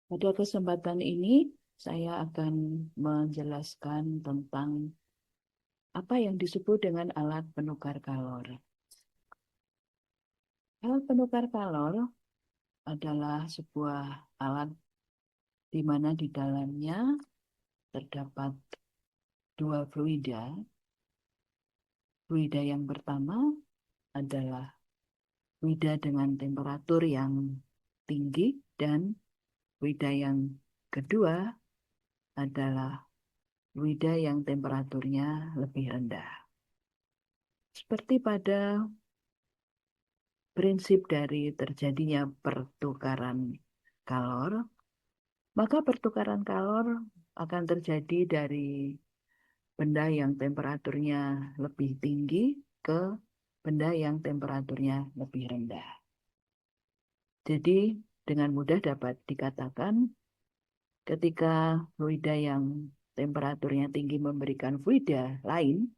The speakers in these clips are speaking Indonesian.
Pada kesempatan ini, saya akan menjelaskan tentang apa yang disebut dengan alat penukar kalor. Alat penukar kalor adalah sebuah alat di mana di dalamnya terdapat dua fluida. Fluida yang pertama adalah fluida dengan temperatur yang tinggi dan fluida yang kedua adalah fluida yang temperaturnya lebih rendah. Seperti pada prinsip dari terjadinya pertukaran kalor, maka pertukaran kalor akan terjadi dari benda yang temperaturnya lebih tinggi ke benda yang temperaturnya lebih rendah. Jadi, dengan mudah dapat dikatakan ketika fluida yang temperaturnya tinggi memberikan fluida lain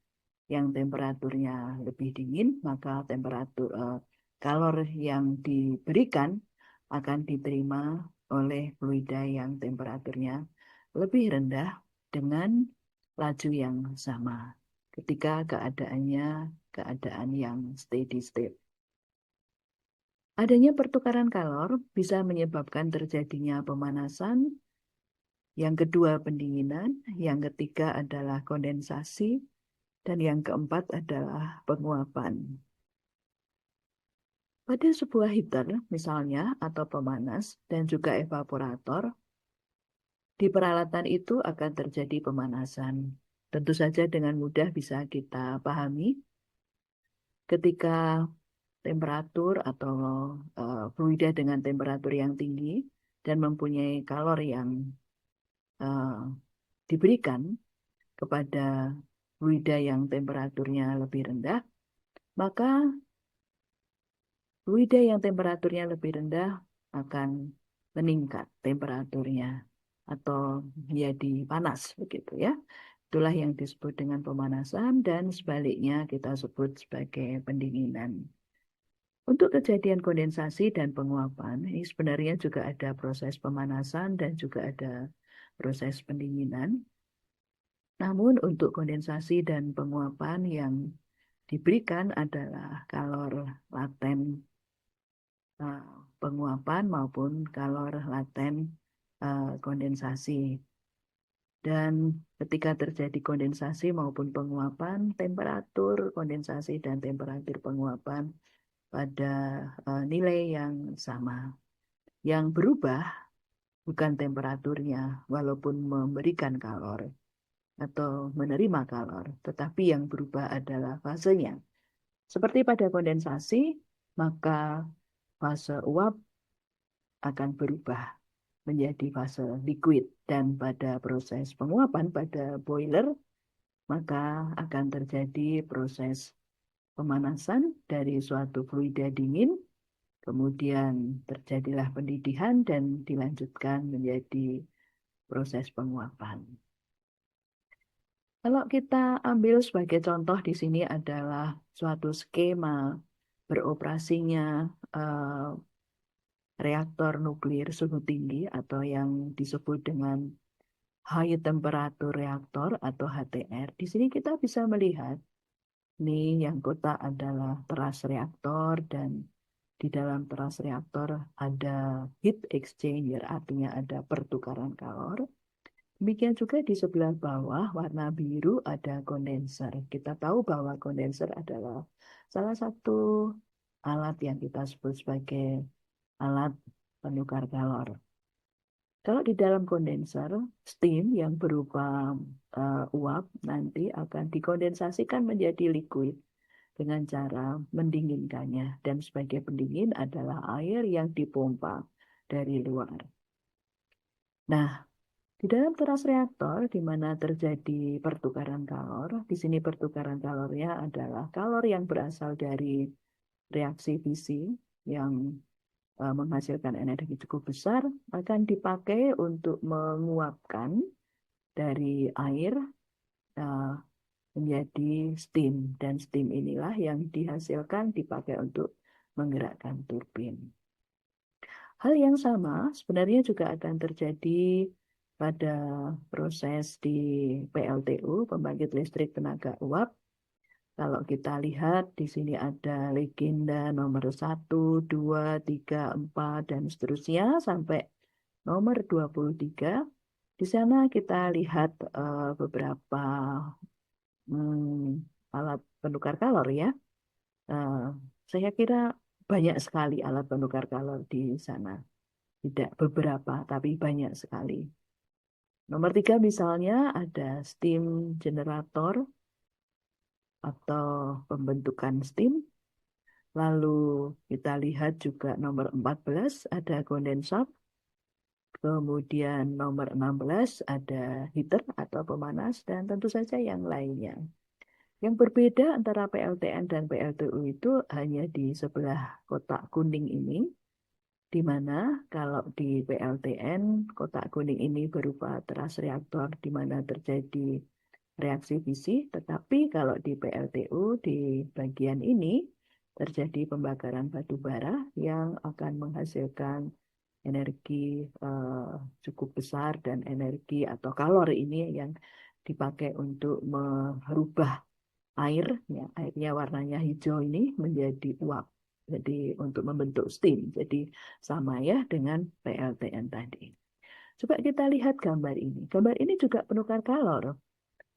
yang temperaturnya lebih dingin, maka kalor yang diberikan akan diterima oleh fluida yang temperaturnya lebih rendah dengan laju yang sama ketika keadaannya keadaan yang steady state. Adanya pertukaran kalor bisa menyebabkan terjadinya pemanasan, yang kedua pendinginan, yang ketiga adalah kondensasi, dan yang keempat adalah penguapan. Pada sebuah heater misalnya atau pemanas dan juga evaporator, di peralatan itu akan terjadi pemanasan. Tentu saja dengan mudah bisa kita pahami ketika temperatur atau fluida dengan temperatur yang tinggi dan mempunyai kalor yang eh, diberikan kepada fluida yang temperaturnya lebih rendah, maka fluida yang temperaturnya lebih rendah akan meningkat temperaturnya atau menjadi panas begitu ya. Itulah yang disebut dengan pemanasan dan sebaliknya kita sebut sebagai pendinginan. Untuk kejadian kondensasi dan penguapan, ini sebenarnya juga ada proses pemanasan dan juga ada proses pendinginan. Namun untuk kondensasi dan penguapan yang diberikan adalah kalor laten eh, penguapan maupun kalor laten kondensasi. Dan ketika terjadi kondensasi maupun penguapan, temperatur kondensasi dan temperatur penguapan pada nilai yang sama. Yang berubah bukan temperaturnya, walaupun memberikan kalor atau menerima kalor, tetapi yang berubah adalah fasenya. Seperti pada kondensasi, maka fase uap akan berubah menjadi fase liquid dan pada proses penguapan pada boiler maka akan terjadi proses pemanasan dari suatu fluida dingin, kemudian terjadilah pendidihan dan dilanjutkan menjadi proses penguapan. Kalau kita ambil sebagai contoh di sini adalah suatu skema beroperasinya eh, reaktor nuklir suhu tinggi atau yang disebut dengan high temperature reactor atau HTR. Di sini kita bisa melihat ini yang kotak adalah teras reaktor dan di dalam teras reaktor ada heat exchanger, artinya ada pertukaran kalor. Demikian juga di sebelah bawah warna biru ada kondenser. Kita tahu bahwa kondenser adalah salah satu alat yang kita sebut sebagai alat penukar kalor. Kalau di dalam kondenser, steam yang berupa uap nanti akan dikondensasikan menjadi liquid dengan cara mendinginkannya. Dan sebagai pendingin adalah air yang dipompa dari luar. Nah, di dalam teras reaktor, di mana terjadi pertukaran kalor, di sini pertukaran kalornya adalah kalor yang berasal dari reaksi fisi yang menghasilkan energi cukup besar, akan dipakai untuk menguapkan dari air eh, menjadi steam. Dan steam inilah yang dihasilkan dipakai untuk menggerakkan turbin. Hal yang sama sebenarnya juga akan terjadi pada proses di PLTU, pembangkit listrik tenaga uap. Kalau kita lihat di sini ada legenda nomor 1, 2, 3, 4 dan seterusnya sampai nomor 23. Di sana kita lihat beberapa alat penukar kalor ya. Eh, saya kira banyak sekali alat penukar kalor di sana. Tidak beberapa, tapi banyak sekali. Nomor 3 misalnya ada steam generator atau pembentukan steam. Lalu kita lihat juga nomor 14 ada kondensat. Kemudian nomor 16 ada heater atau pemanas dan tentu saja yang lainnya. Yang berbeda antara PLTN dan PLTU itu hanya di sebelah kotak kuning ini, di mana kalau di PLTN kotak kuning ini berupa teras reaktor di mana terjadi reaksi fisik, tetapi kalau di PLTU di bagian ini terjadi pembakaran batu bara yang akan menghasilkan energi cukup besar dan energi atau kalor ini yang dipakai untuk merubah air, ya, airnya warnanya hijau ini menjadi uap. Jadi untuk membentuk steam. Jadi sama ya dengan PLTN tadi. Coba kita lihat gambar ini. Gambar ini juga penukar kalor.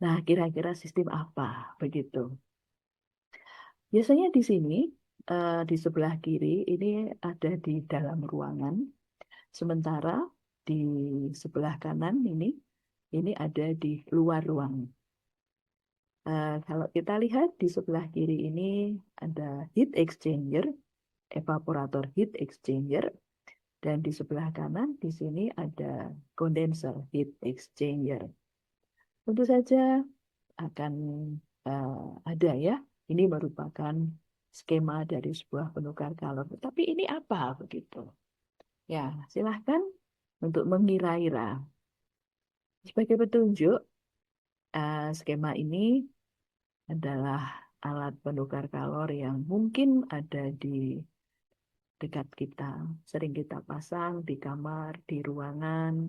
Nah, kira-kira sistem apa begitu? Biasanya di sini, di sebelah kiri ini ada di dalam ruangan. Sementara di sebelah kanan ini ada di luar ruang. Kalau kita lihat di sebelah kiri ini ada heat exchanger, evaporator heat exchanger, dan di sebelah kanan di sini ada condenser heat exchanger. Tentu saja akan ada ya. Ini merupakan skema dari sebuah penukar kalor. Tapi ini apa begitu? Ya, silahkan untuk mengira-ira. Sebagai petunjuk, skema ini adalah alat penukar kalor yang mungkin ada di dekat kita. Sering kita pasang di kamar, di ruangan,